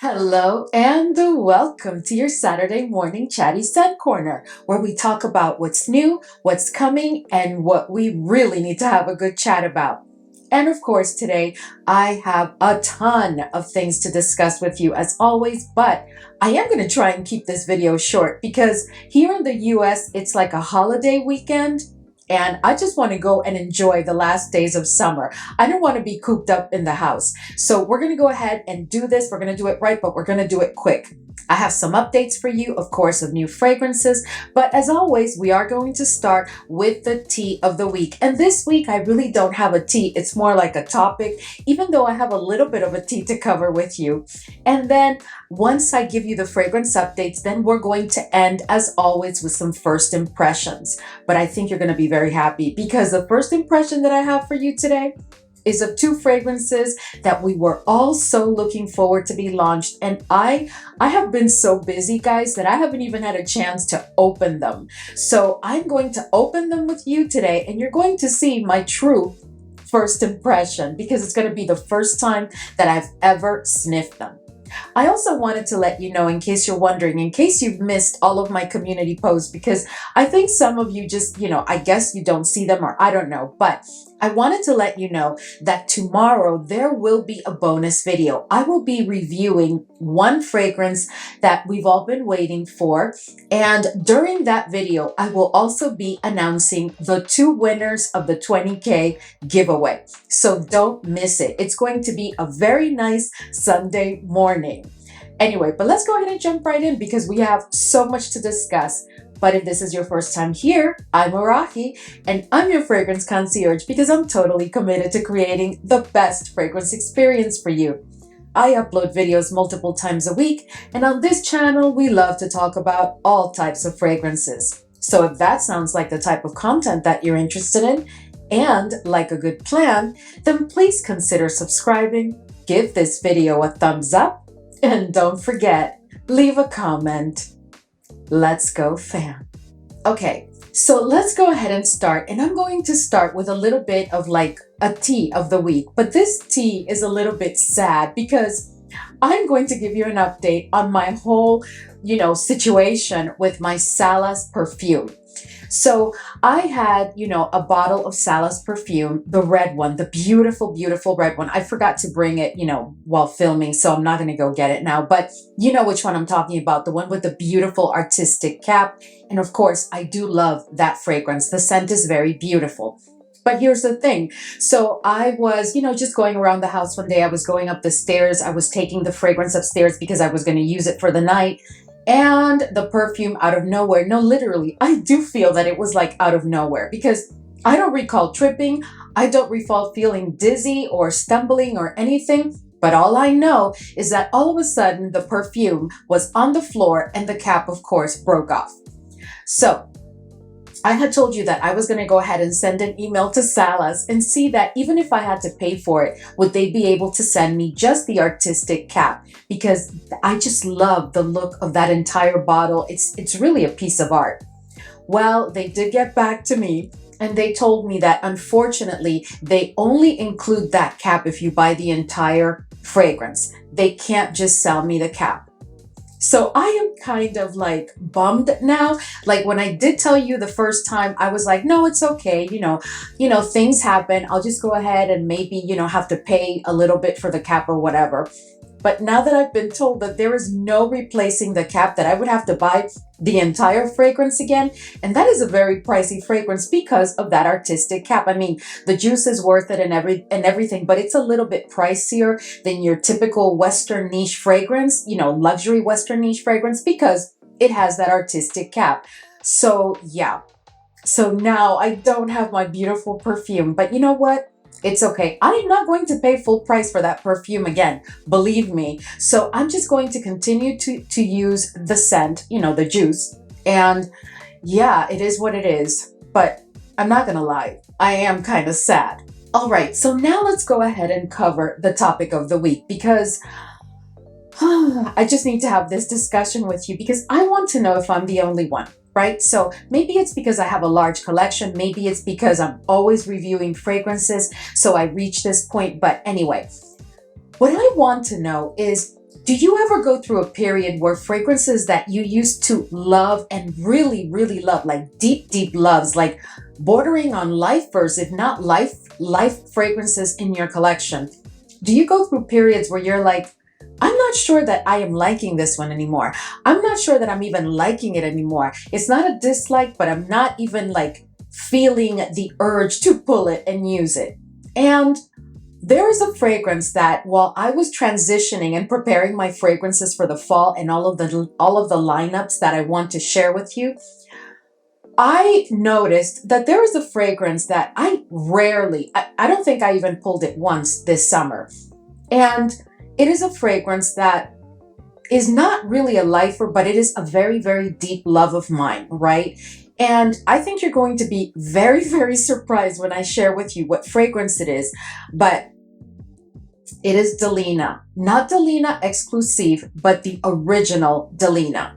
Hello and welcome to your Saturday morning chatty scent corner, where we talk about what's new, what's coming, and what we really need to have a good chat about. And of course, today I have a ton of things to discuss with you as always, but I am going to try and keep this video short because here in the US, it's like a holiday weekend. And I just want to go and enjoy the last days of summer. I don't want to be cooped up in the house. So we're going to go ahead and do this. We're going to do it right, but we're going to do it quick. I have some updates for you, of course, of new fragrances. But as always, we are going to start with the tea of the week. And this week, I really don't have a tea. It's more like a topic, even though I have a little bit of a tea to cover with you. And then once I give you the fragrance updates, then we're going to end, as always, with some first impressions. But I think you're going to be very happy because the first impression that I have for you today is of two fragrances that we were all so looking forward to be launched. And I have been so busy, guys, that I haven't even had a chance to open them. So I'm going to open them with you today, and you're going to see my true first impression because it's going to be the first time that I've ever sniffed them. I also wanted to let you know, in case you're wondering, in case you've missed all of my community posts, because I think some of you just, I guess you don't see them, or I don't know, but I wanted to let you know that tomorrow there will be a bonus video. I will be reviewing one fragrance that we've all been waiting for. And during that video, I will also be announcing the two winners of the 20K giveaway. So don't miss it. It's going to be a very nice Sunday morning. Anyway, but let's go ahead and jump right in because we have so much to discuss. But if this is your first time here, I'm Arahi, and I'm your fragrance concierge because I'm totally committed to creating the best fragrance experience for you. I upload videos multiple times a week, and on this channel, we love to talk about all types of fragrances. So if that sounds like the type of content that you're interested in, and like a good plan, then please consider subscribing, give this video a thumbs up, and don't forget, leave a comment. Let's go, fam. Okay, so let's go ahead and start. And I'm going to start with a little bit of like a tea of the week. But this tea is a little bit sad because I'm going to give you an update on my whole, situation with my Salas perfume. So I had, a bottle of Salas perfume, the red one, the beautiful, beautiful red one. I forgot to bring it, while filming, so I'm not going to go get it now. But you know which one I'm talking about, the one with the beautiful artistic cap. And of course, I do love that fragrance. The scent is very beautiful. But here's the thing. So I was, just going around the house one day. I was going up the stairs. I was taking the fragrance upstairs because I was going to use it for the night. And the perfume out of nowhere, no, literally, I do feel that it was like out of nowhere because I don't recall tripping. I don't recall feeling dizzy or stumbling or anything. But all I know is that all of a sudden the perfume was on the floor and the cap, of course, broke off. So I had told you that I was going to go ahead and send an email to Salas and see that even if I had to pay for it, would they be able to send me just the artistic cap? Because I just love the look of that entire bottle. It's really a piece of art. Well, they did get back to me and they told me that unfortunately, they only include that cap if you buy the entire fragrance. They can't just sell me the cap. So I am kind of like bummed now. Like when I did tell you the first time, I was like, no, it's okay. Things happen. I'll just go ahead and maybe, have to pay a little bit for the cap or whatever. But now that I've been told that there is no replacing the cap, that I would have to buy the entire fragrance again. And that is a very pricey fragrance because of that artistic cap. I mean, the juice is worth it and everything, but it's a little bit pricier than your typical Western niche fragrance, luxury Western niche fragrance because it has that artistic cap. So yeah. So now I don't have my beautiful perfume, but you know what? It's okay. I am not going to pay full price for that perfume again, believe me. So I'm just going to continue to use the scent, the juice. And yeah, it is what it is. But I'm not going to lie, I am kind of sad. All right, so now let's go ahead and cover the topic of the week because I just need to have this discussion with you because I want to know if I'm the only one. Right? So maybe it's because I have a large collection. Maybe it's because I'm always reviewing fragrances. So I reach this point. But anyway, what I want to know is Do you ever go through a period where fragrances that you used to love and really, really love, like deep, deep loves, like bordering on lifers, if not life fragrances in your collection? Do you go through periods where you're like, I'm not sure that I am liking this one anymore. I'm not sure that I'm even liking it anymore. It's not a dislike, but I'm not even like feeling the urge to pull it and use it. And there is a fragrance that while I was transitioning and preparing my fragrances for the fall and all of the lineups that I want to share with you, I noticed that there is a fragrance that I don't think I even pulled it once this summer. And it is a fragrance that is not really a lifer, but it is a very, very deep love of mine, right? And I think you're going to be very, very surprised when I share with you what fragrance it is. But it is Delina, not Delina Exclusive, but the original Delina.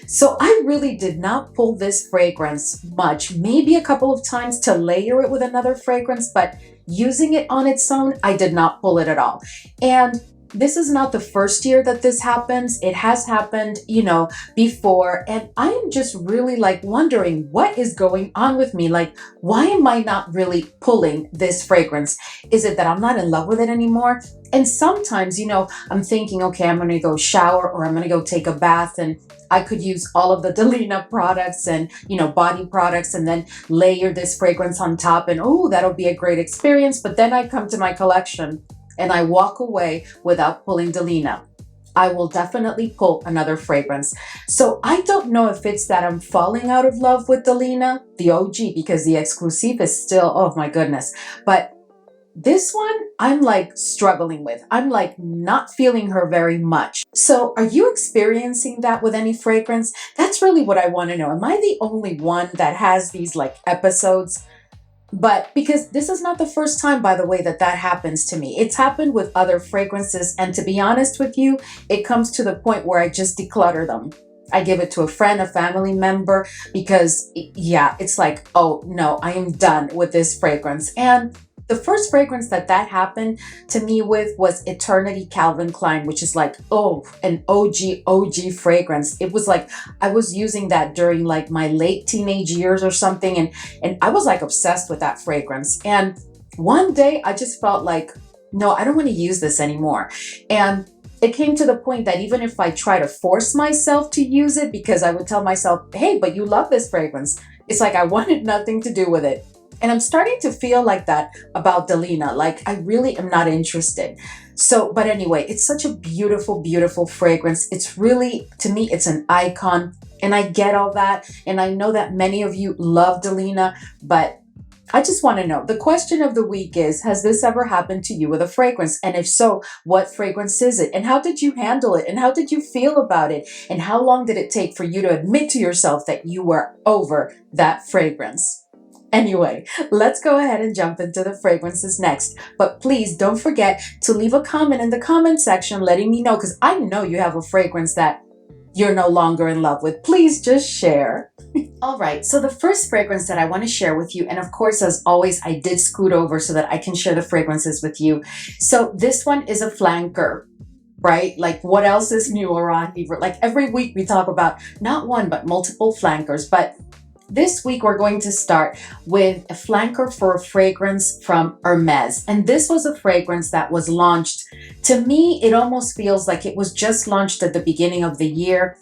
So I really did not pull this fragrance much, maybe a couple of times to layer it with another fragrance, but using it on its own, I did not pull it at all. And this is not the first year that this happens. It has happened, before. And I am just really like wondering what is going on with me. Like, why am I not really pulling this fragrance? Is it that I'm not in love with it anymore? And sometimes, I'm thinking, okay, I'm going to go shower or I'm going to go take a bath and I could use all of the Delina products and, body products and then layer this fragrance on top and, oh, that'll be a great experience. But then I come to my collection and I walk away without pulling Delina. I will definitely pull another fragrance. So I don't know if it's that I'm falling out of love with Delina, the OG, because the Exclusive is still, oh my goodness. But this one, I'm like struggling with. I'm like not feeling her very much. So are you experiencing that with any fragrance? That's really what I want to know. Am I the only one that has these like episodes? But because this is not the first time, by the way, that happens to me. It's happened with other fragrances. And to be honest with you, it comes to the point where I just declutter them. I give it to a friend, a family member, because it's like, oh no, I am done with this fragrance. And the first fragrance that happened to me with was Eternity Calvin Klein, which is like, an OG fragrance. It was like, I was using that during like my late teenage years or something. And I was like obsessed with that fragrance. And one day I just felt like, no, I don't want to use this anymore. And it came to the point that even if I try to force myself to use it, because I would tell myself, hey, but you love this fragrance. It's like I wanted nothing to do with it. And I'm starting to feel like that about Delina. Like I really am not interested. So, but anyway, it's such a beautiful, beautiful fragrance. It's really, to me, it's an icon. And I get all that. And I know that many of you love Delina, but I just want to know, the question of the week is, has this ever happened to you with a fragrance? And if so, what fragrance is it? And how did you handle it? And how did you feel about it? And how long did it take for you to admit to yourself that you were over that fragrance? Anyway, let's go ahead and jump into the fragrances next. But please don't forget to leave a comment in the comment section letting me know, because I know you have a fragrance that you're no longer in love with. Please just share. All right, so the first fragrance that I want to share with you, and of course, as always, I did scoot over so that I can share the fragrances with you. So this one is a flanker, right? Like what else is new around here? Like every week we talk about not one, but multiple flankers. But this week, we're going to start with a flanker for a fragrance from Hermes. And this was a fragrance that was launched. To me, it almost feels like it was just launched at the beginning of the year.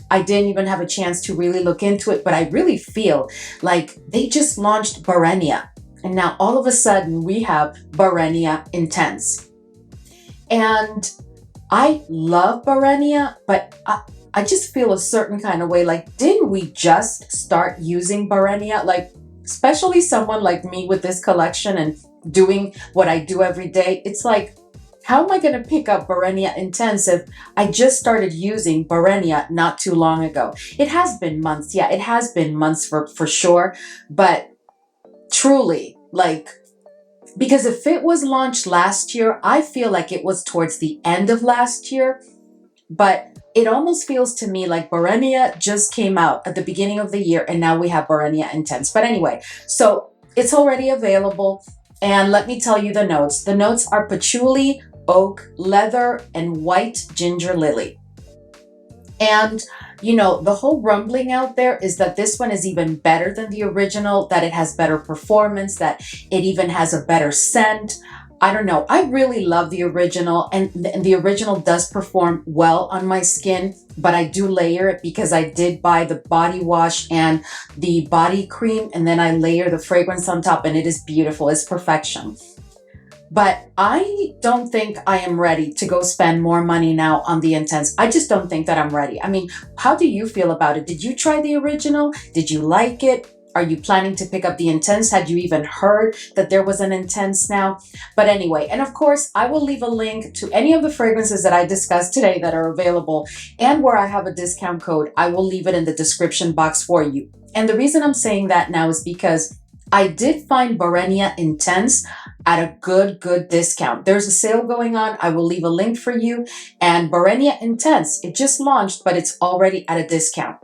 I didn't even have a chance to really look into it, but I really feel like they just launched Barenia. And now all of a sudden we have Barenia Intense. And I love Barenia, but I just feel a certain kind of way. Like, didn't we just start using Barenia? Like, especially someone like me with this collection and doing what I do every day. It's like, how am I going to pick up Barenia Intense if I just started using Barenia not too long ago? It has been months. Yeah, it has been months for sure. But truly, like, because if it was launched last year, I feel like it was towards the end of last year. But it almost feels to me like Barenia just came out at the beginning of the year and now we have Barenia Intense. But anyway, so it's already available. And let me tell you the notes. The notes are patchouli, oak, leather, and white ginger lily. And, you know, the whole rumbling out there is that this one is even better than the original, that it has better performance, that it even has a better scent. I don't know. I really love the original, and the original does perform well on my skin, but I do layer it because I did buy the body wash and the body cream, and then I layer the fragrance on top, and it is beautiful. It's perfection. But I don't think I am ready to go spend more money now on the Intense. I just don't think that I'm ready. I mean, how do you feel about it? Did you try the original? Did you like it? Are you planning to pick up the Intense? Had you even heard that there was an Intense now? But anyway, and of course, I will leave a link to any of the fragrances that I discussed today that are available, and where I have a discount code. I will leave it in the description box for you. And the reason I'm saying that now is because I did find Barenia Intense at a good discount. There's a sale going on. I will leave a link for you. And Barenia Intense, it just launched, but it's already at a discount.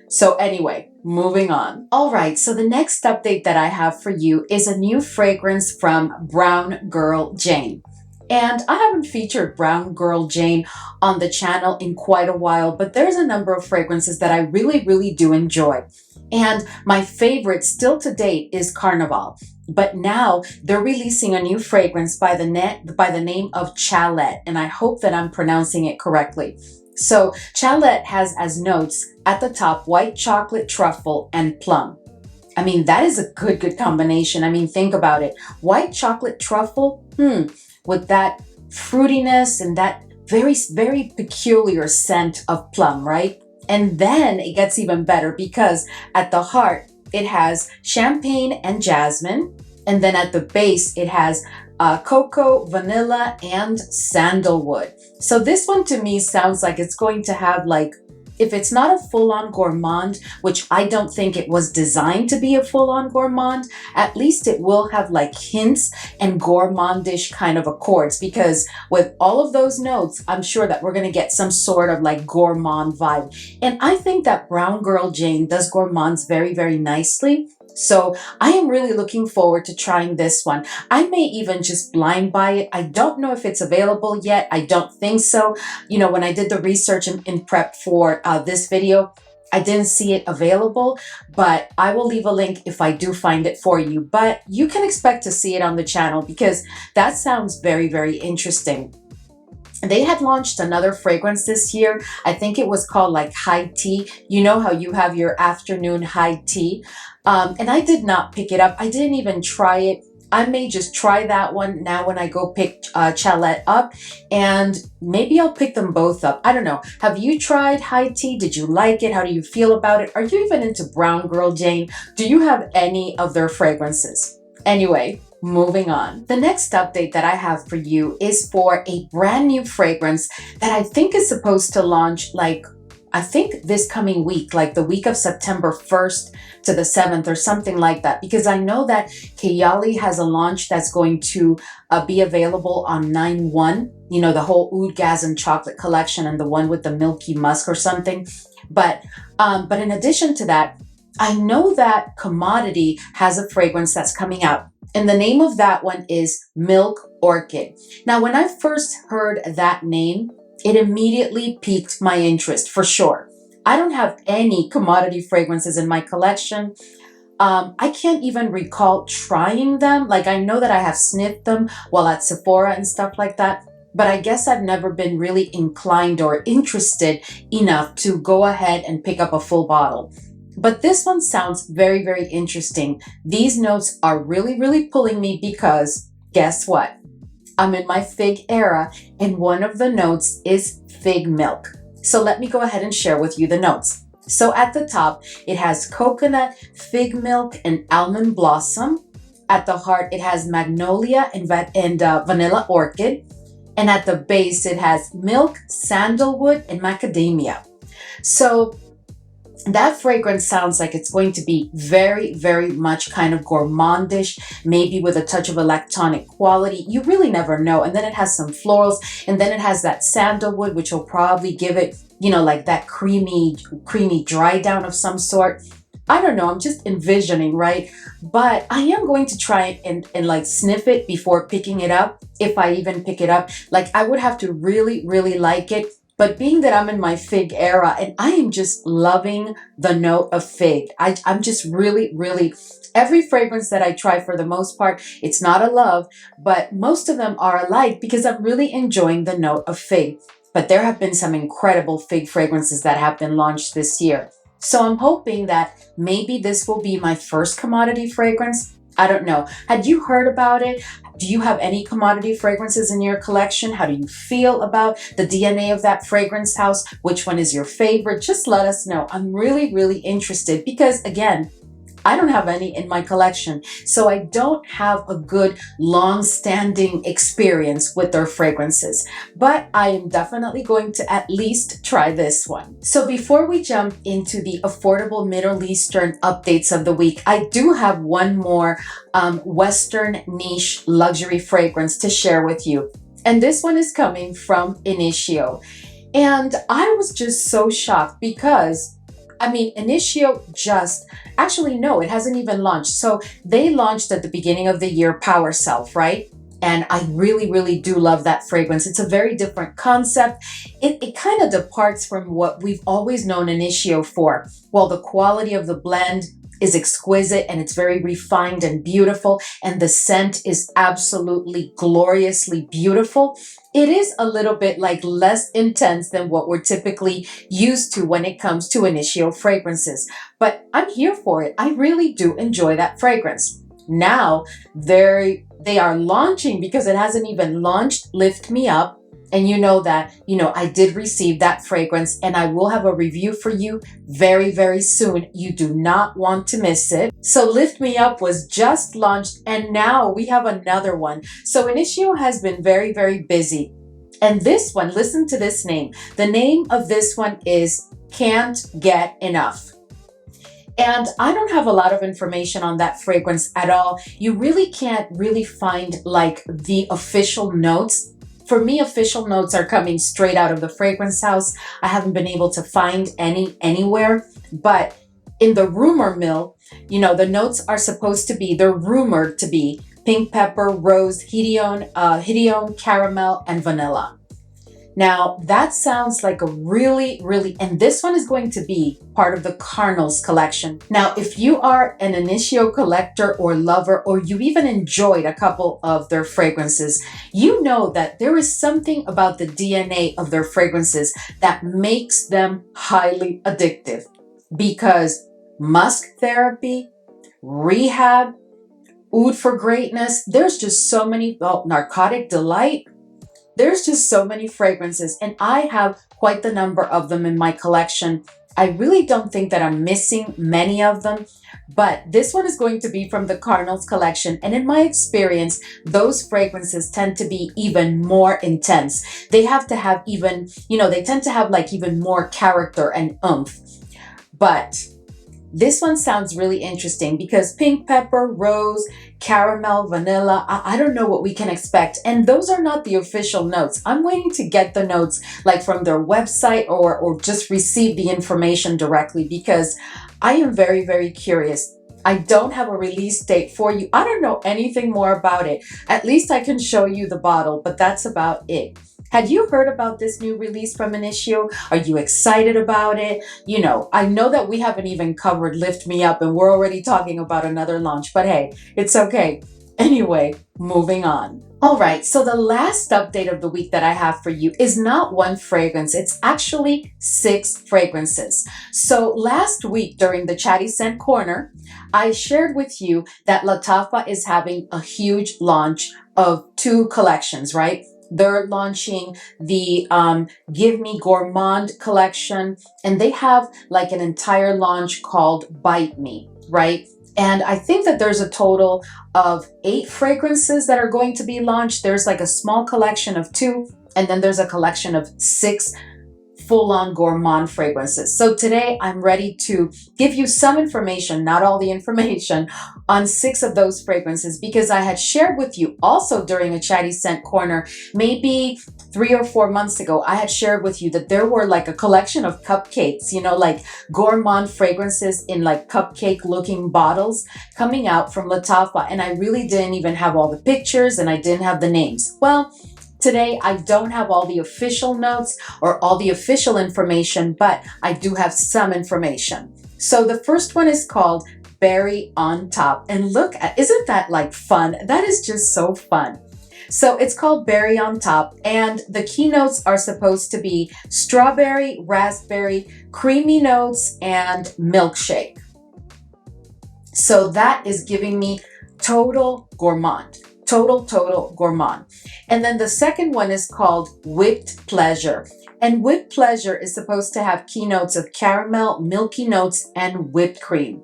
So anyway, moving on. All right, so the next update that I have for you is a new fragrance from Brown Girl Jane. And I haven't featured Brown Girl Jane on the channel in quite a while, but there's a number of fragrances that I really do enjoy. And my favorite still to date is Carnival. But now they're releasing a new fragrance by the name of Chalet, and I hope that I'm pronouncing it correctly. So Chalet has as notes at the top white chocolate, truffle, and plum. I mean, that is a good combination. I mean, think about it. White chocolate truffle, with that fruitiness and that very peculiar scent of plum, right? And then it gets even better because at the heart, it has champagne and jasmine. And then at the base, it has cocoa, vanilla, and sandalwood. So this one to me sounds like it's going to have, like, if it's not a full-on gourmand, which I don't think it was designed to be a full-on gourmand, at least it will have like hints and gourmandish kind of accords, because with all of those notes, I'm sure that we're going to get some sort of like gourmand vibe. And I think that Brown Girl Jane does gourmands very nicely. So I am really looking forward to trying this one. I may even just blind buy it. I don't know if it's available yet. I don't think so. You know, when I did the research in prep for this video, I didn't see it available, but I will leave a link if I do find it for you. But you can expect to see it on the channel because that sounds very interesting. They had launched another fragrance this year. I think it was called like high tea. You know how you have your afternoon high tea. And I did not pick it up. I didn't even try it. I may just try that one now when I go pick Chalet up, and maybe I'll pick them both up. I don't know. Have you tried high tea? Did you like it? How do you feel about it? Are you even into Brown Girl Jane? Do you have any of their fragrances? Anyway, moving on. The next update that I have for you is for a brand new fragrance that I think is supposed to launch I think this coming week, like the week of September 1st to the 7th or something like that, because I know that Kayali has a launch that's going to be available on 9/1, you know, the whole Oudgasm chocolate collection and the one with the milky musk or something. But in addition to that, I know that Commodity has a fragrance that's coming out, and the name of that one is Milk Orchid. Now, when I first heard that name, it immediately piqued my interest, for sure. I don't have any Commodity fragrances in my collection. I can't even recall trying them. Like, I know that I have sniffed them while at Sephora and stuff like that, but I guess I've never been really inclined or interested enough to go ahead and pick up a full bottle. But this one sounds very interesting. These notes are really pulling me because guess what? I'm in my fig era, and one of the notes is fig milk. So let me go ahead and share with you the notes. So at the top, it has coconut, fig milk, and almond blossom. At the heart, it has magnolia and vanilla orchid. And at the base, it has milk, sandalwood, and macadamia. So that fragrance sounds like it's going to be very much kind of gourmandish, maybe with a touch of a lactonic quality. You really never know. And then it has some florals, and then it has that sandalwood, which will probably give it, you know, like that creamy dry down of some sort. I don't know, I'm just envisioning, right? But I am going to try and like sniff it before picking it up, if I even pick it up. Like I would have to really, really like it. But being that I'm in my fig era and I am just loving the note of fig, I'm just really, really, every fragrance that I try for the most part, it's not a love, but most of them are alike because I'm really enjoying the note of fig. But there have been some incredible fig fragrances that have been launched this year. So I'm hoping that maybe this will be my first commodity fragrance. I don't know. Had you heard about it? Do you have any commodity fragrances in your collection? How do you feel about the DNA of that fragrance house? Which one is your favorite? Just let us know. I'm really, really interested because, again, I don't have any in my collection, so I don't have a good long-standing experience with their fragrances, but I am definitely going to at least try this one. So before we jump into the affordable Middle Eastern updates of the week, I do have one more Western niche luxury fragrance to share with you. And this one is coming from Initio. And I was just so shocked because Initio actually, no, it hasn't even launched. So they launched at the beginning of the year Power Self, right? And I really, really do love that fragrance. It's a very different concept. It kind of departs from what we've always known Initio for. Well, the quality of the blend is exquisite and it's very refined and beautiful. And the scent is absolutely gloriously beautiful. It is a little bit like less intense than what we're typically used to when it comes to Initio fragrances. But I'm here for it. I really do enjoy that fragrance. Now, they are launching, because it hasn't even launched, Lift Me Up. And you know that, I did receive that fragrance and I will have a review for you very, very soon. You do not want to miss it. So Lift Me Up was just launched and now we have another one. So Initio has been very, very busy. And this one, listen to this name. The name of this one is Can't Get Enough. And I don't have a lot of information on that fragrance at all. You really can't really find like the official notes. For me, official notes are coming straight out of the fragrance house. I haven't been able to find any anywhere, but in the rumor mill, the notes are supposed to be, they're rumored to be pink pepper, rose, hedione, caramel, and vanilla. Now, that sounds like a really, really, and this one is going to be part of the Carnals collection. Now, if you are an Initio collector or lover, or you even enjoyed a couple of their fragrances, you know that there is something about the DNA of their fragrances that makes them highly addictive. Because musk therapy, rehab, oud for greatness, there's just so many, narcotic delight. There's just so many fragrances and I have quite the number of them in my collection. I really don't think that I'm missing many of them, but this one is going to be from the Carnals collection. And in my experience, those fragrances tend to be even more intense. They have to have even, they tend to have like even more character and oomph. But this one sounds really interesting because pink pepper, rose, caramel, vanilla, I don't know what we can expect. And those are not the official notes. I'm waiting to get the notes like from their website or just receive the information directly because I am very, very curious. I don't have a release date for you. I don't know anything more about it. At least I can show you the bottle, but that's about it. Had you heard about this new release from Initio? Are you excited about it? I know that we haven't even covered Lift Me Up and we're already talking about another launch, but hey, it's okay. Anyway, moving on. All right, so the last update of the week that I have for you is not one fragrance. It's actually 6 fragrances. So last week during the Chatty Scent Corner, I shared with you that Lattafa is having a huge launch of 2 collections, right? They're launching the Give Me Gourmand collection, and they have like an entire launch called Bite Me, right? And I think that there's a total of 8 fragrances that are going to be launched. There's like a small collection of 2, and then there's a collection of 6 full-on gourmand fragrances. So today I'm ready to give you some information, not all the information, on 6 of those fragrances, because I had shared with you also during a Chatty Scent Corner, maybe 3 or 4 months ago, I had shared with you that there were like a collection of cupcakes, you know, like gourmand fragrances in like cupcake looking bottles coming out from Lattafa. And I really didn't even have all the pictures and I didn't have the names. Well, today I don't have all the official notes or all the official information, but I do have some information. So the first one is called Berry on Top. And look at, isn't that like fun? That is just so fun. So it's called Berry on Top, and the keynotes are supposed to be strawberry, raspberry, creamy notes, and milkshake. So that is giving me total gourmand. Total gourmand. And then the second one is called Whipped Pleasure. And Whipped Pleasure is supposed to have keynotes of caramel, milky notes, and whipped cream.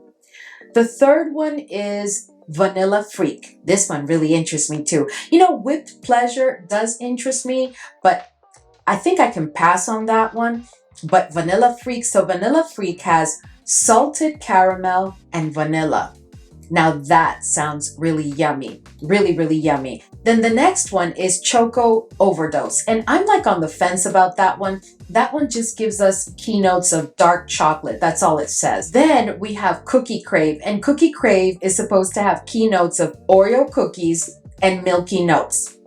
The third one is Vanilla Freak. This one really interests me too. You know, Whipped Pleasure does interest me, but I think I can pass on that one. But Vanilla Freak, so Vanilla Freak has salted caramel and vanilla. Now that sounds really yummy, really yummy. Then the next one is Choco Overdose. And I'm like on the fence about that one. That one just gives us keynotes of dark chocolate. That's all it says. Then we have Cookie Crave, and Cookie Crave is supposed to have keynotes of Oreo cookies and milky notes.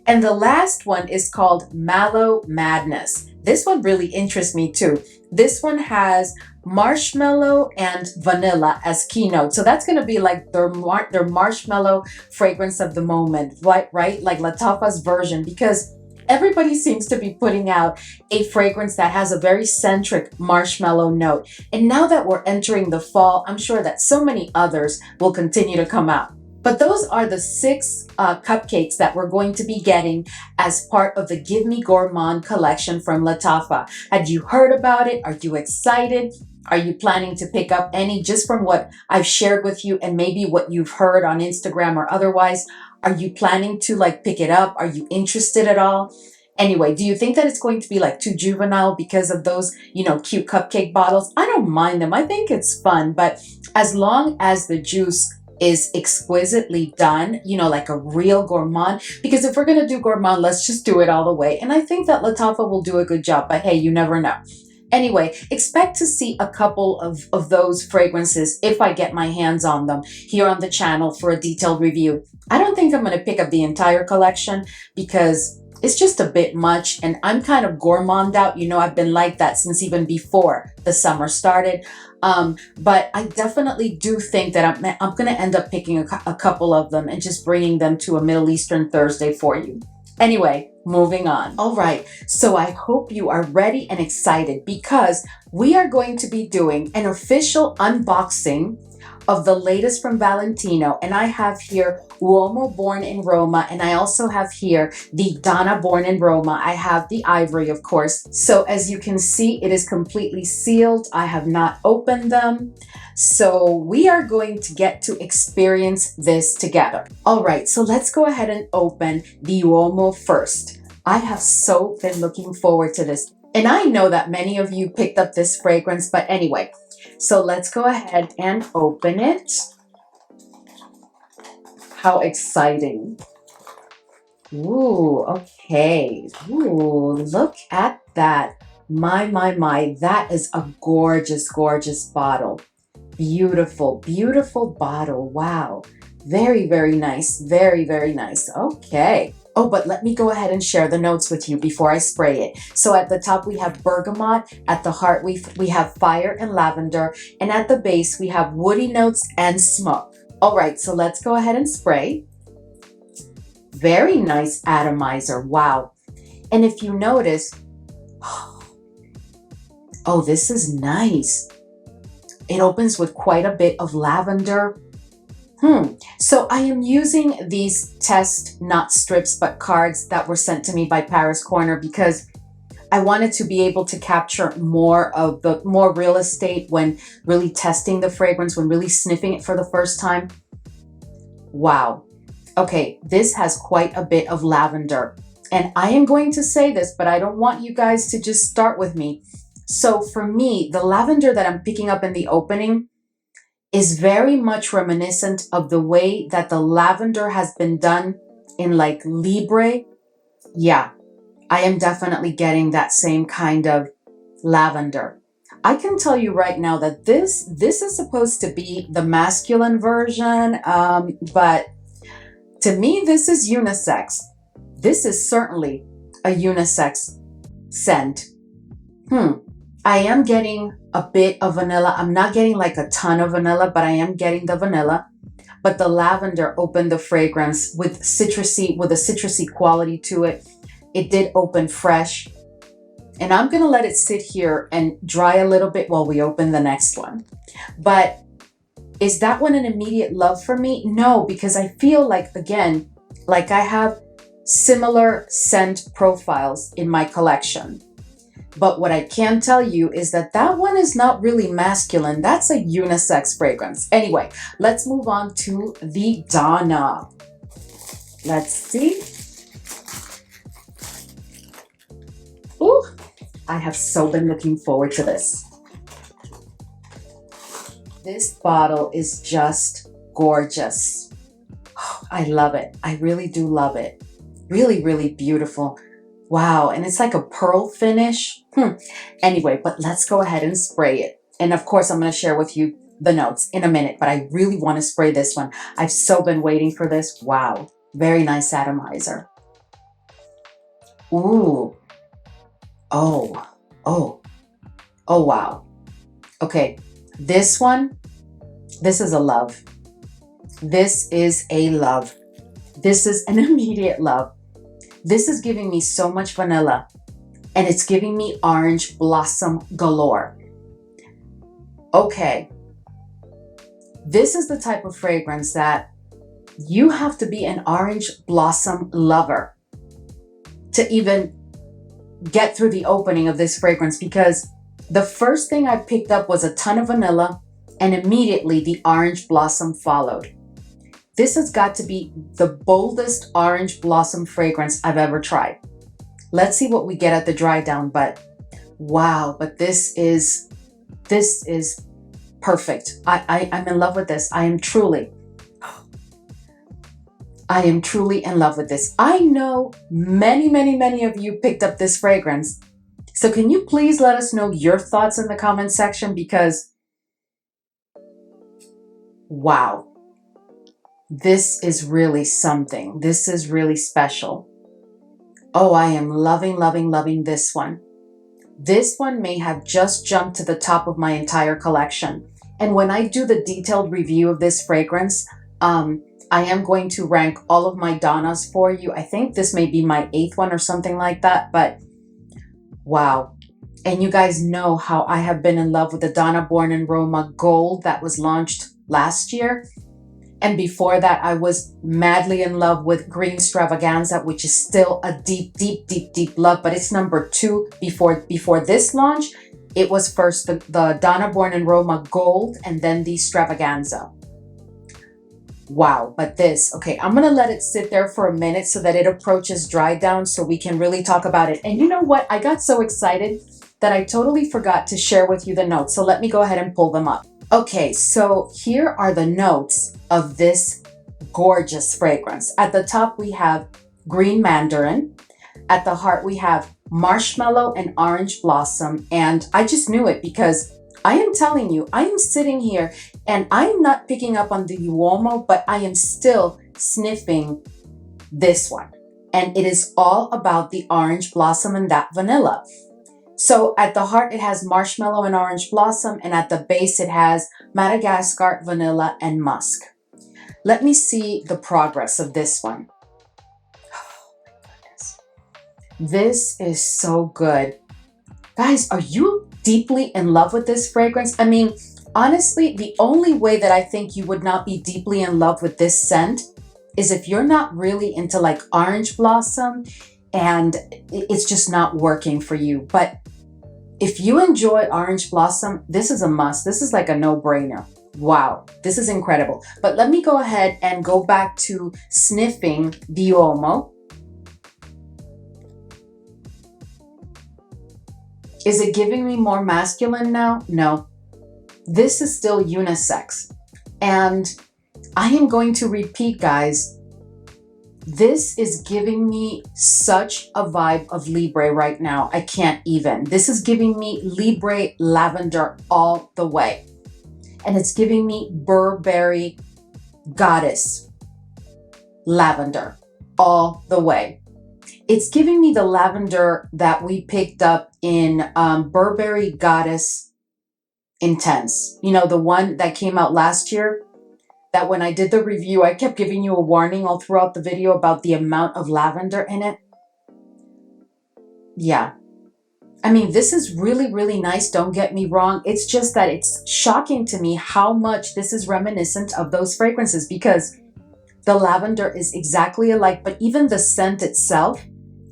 And the last one is called Mallow Madness. This one really interests me too. This one has marshmallow and vanilla as keynote. So that's going to be like their marshmallow fragrance of the moment, right? Like Lattafa's version, because everybody seems to be putting out a fragrance that has a very centric marshmallow note. And now that we're entering the fall, I'm sure that so many others will continue to come out. But those are the 6 cupcakes that we're going to be getting as part of the Give Me Gourmand collection from Lattafa. Had you heard about it? Are you excited? Are you planning to pick up any just from what I've shared with you and maybe what you've heard on Instagram or otherwise? Are you planning to like pick it up? Are you interested at all? Anyway, do you think that it's going to be like too juvenile because of those, you know, cute cupcake bottles? I don't mind them. I think it's fun, but as long as the juice is exquisitely done, you know, like a real gourmand, because if we're going to do gourmand, let's just do it all the way. And I think that Lattafa will do a good job, but hey, you never know. Anyway, expect to see a couple of those fragrances if I get my hands on them here on the channel for a detailed review. I don't think I'm going to pick up the entire collection because it's just a bit much and I'm kind of gourmand out. You know, I've been like that since even before the summer started. But I definitely do think that I'm going to end up picking a couple of them and just bringing them to a Middle Eastern Thursday for you. Anyway, moving on. All right, so I hope you are ready and excited because we are going to be doing an official unboxing of the latest from Valentino. And I have here Uomo Born in Roma, and I also have here the Donna Born in Roma. I have the Ivory, of course. So as you can see, it is completely sealed. I have not opened them. So we are going to get to experience this together. All right, so let's go ahead and open the Uomo first. I have so been looking forward to this. And I know that many of you picked up this fragrance, but anyway, so let's go ahead and open it. How exciting. Ooh, okay. Ooh, look at that. My, that is a gorgeous, gorgeous bottle. Beautiful, beautiful bottle. Wow. Very, very nice. Very, very nice. Okay. Oh, but let me go ahead and share the notes with you before I spray it. So at the top, we have bergamot. At the heart, we have fire and lavender. And at the base, we have woody notes and smoke. All right, so let's go ahead and spray. Very nice atomizer. Wow. And if you notice, oh, this is nice. It opens with quite a bit of lavender. So I am using these test, not strips, but cards that were sent to me by Paris Corner because I wanted to be able to capture more real estate when really testing the fragrance, when really sniffing it for the first time. Wow. Okay, this has quite a bit of lavender. And I am going to say this, but I don't want you guys to just start with me. So for me, the lavender that I'm picking up in the opening is very much reminiscent of the way that the lavender has been done in like Libre. Yeah, I am definitely getting that same kind of lavender. I can tell you right now that this is supposed to be the masculine version, but to me, this is unisex. This is certainly a unisex scent. I am getting a bit of vanilla. I'm not getting like a ton of vanilla, but I am getting the vanilla. But the lavender opened the fragrance with a citrusy quality to it. It did open fresh. And I'm going to let it sit here and dry a little bit while we open the next one. But is that one an immediate love for me? No, because I feel like, again, like I have similar scent profiles in my collection. But what I can tell you is that that one is not really masculine. That's a unisex fragrance. Anyway, let's move on to the Donna. Let's see. Ooh, I have so been looking forward to this. This bottle is just gorgeous. I love it. I really do love it. Really, really beautiful. Wow, and it's like a pearl finish. Anyway, but let's go ahead and spray it. And of course, I'm going to share with you the notes in a minute, but I really want to spray this one. I've so been waiting for this. Wow, very nice atomizer. Ooh. Oh, wow. Okay, this one, this is a love. This is a love. This is an immediate love. This is giving me so much vanilla, and it's giving me orange blossom galore. Okay, this is the type of fragrance that you have to be an orange blossom lover to even get through the opening of this fragrance, because the first thing I picked up was a ton of vanilla, and immediately the orange blossom followed. This has got to be the boldest orange blossom fragrance I've ever tried. Let's see what we get at the dry down, but wow, but this is perfect. I'm in love with this. I am truly in love with this. I know many of you picked up this fragrance. So can you please let us know your thoughts in the comment section, because wow. This is really something. This is really special. Oh, I am loving this one. This one may have just jumped to the top of my entire collection. And when I do the detailed review of this fragrance, I am going to rank all of my Donnas for you. I think this may be my 8th one or something like that, but wow. And you guys know how I have been in love with the Donna Born in Roma Gold that was launched last year. And before that, I was madly in love with Green Stravaganza, which is still a deep love, but it's number 2 before this launch. It was first the Donna Born in Roma Gold, and then the Stravaganza. Wow, but this, okay, I'm gonna let it sit there for a minute so that it approaches dry down so we can really talk about it. And you know what? I got so excited that I totally forgot to share with you the notes. So let me go ahead and pull them up. Okay, so here are the notes of this gorgeous fragrance. At the top, we have green mandarin. At the heart, we have marshmallow and orange blossom. And I just knew it, because I am telling you, I am sitting here and I'm not picking up on the Uomo, but I am still sniffing this one. And it is all about the orange blossom and that vanilla. So at the heart, it has marshmallow and orange blossom, and at the base, it has Madagascar, vanilla, and musk. Let me see the progress of this one. Oh my goodness. This is so good. Guys, are you deeply in love with this fragrance? I mean, honestly, the only way that I think you would not be deeply in love with this scent is if you're not really into like orange blossom and it's just not working for you. But if you enjoy orange blossom, this is a must. This is like a no-brainer. Wow, this is incredible. But let me go ahead and go back to sniffing the Uomo. Is it giving me more masculine now? No. This is still unisex. And I am going to repeat, guys, this is giving me such a vibe of Libre right now. I can't even. This is giving me Libre lavender all the way. And it's giving me Burberry Goddess lavender all the way. It's giving me the lavender that we picked up in Burberry Goddess Intense. You know, the one that came out last year, that when I did the review, I kept giving you a warning all throughout the video about the amount of lavender in it. Yeah. I mean, this is really, really nice. Don't get me wrong. It's just that it's shocking to me how much this is reminiscent of those fragrances, because the lavender is exactly alike, but even the scent itself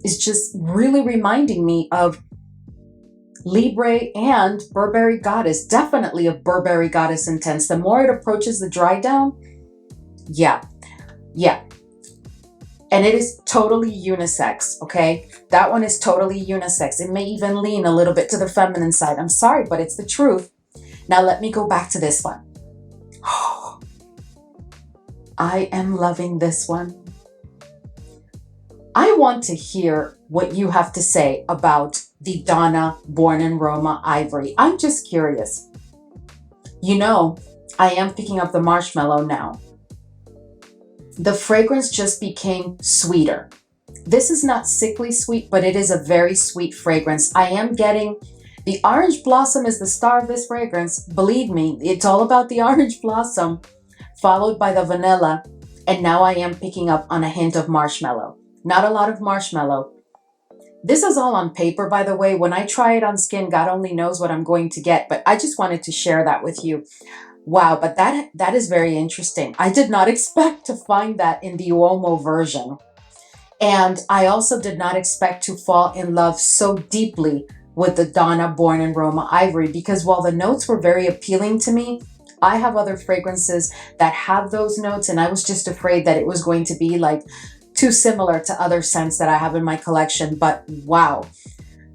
is just really reminding me of Libre and Burberry Goddess. Definitely of Burberry Goddess Intense. The more it approaches the dry down, yeah. And it is totally unisex, okay? That one is totally unisex. It may even lean a little bit to the feminine side. I'm sorry, but it's the truth. Now let me go back to this one. I am loving this one. I want to hear what you have to say about the Donna Born in Roma Ivory. I'm just curious. You know, I am picking up the Marshmallow now. The fragrance just became sweeter. This is not sickly sweet, but it is a very sweet fragrance. I am getting the orange blossom is the star of this fragrance. Believe me, it's all about the orange blossom, followed by the vanilla. And now I am picking up on a hint of marshmallow. Not a lot of marshmallow. This is all on paper, by the way. When I try it on skin, God only knows what I'm going to get. But I just wanted to share that with you. Wow, but that is very interesting. I did not expect to find that in the Uomo version. And I also did not expect to fall in love so deeply with the Donna Born in Roma Ivory, because while the notes were very appealing to me, I have other fragrances that have those notes, and I was just afraid that it was going to be like too similar to other scents that I have in my collection. But wow,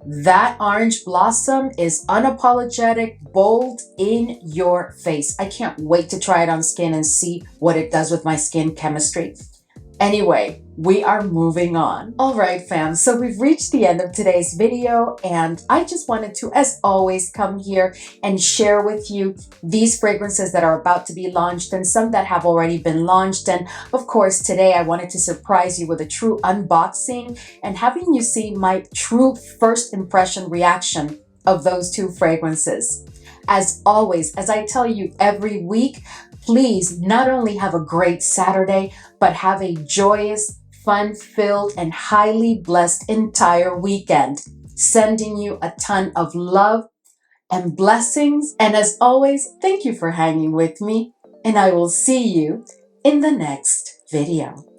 that orange blossom is unapologetic, bold, in your face. I can't wait to try it on skin and see what it does with my skin chemistry. Anyway, we are moving on. All right, fam. So we've reached the end of today's video, and I just wanted to, as always, come here and share with you these fragrances that are about to be launched and some that have already been launched. And of course, today I wanted to surprise you with a true unboxing and having you see my true first impression reaction of those two fragrances. As always, as I tell you every week, please not only have a great Saturday, but have a joyous, fun-filled, and highly blessed entire weekend. Sending you a ton of love and blessings. And as always, thank you for hanging with me, and I will see you in the next video.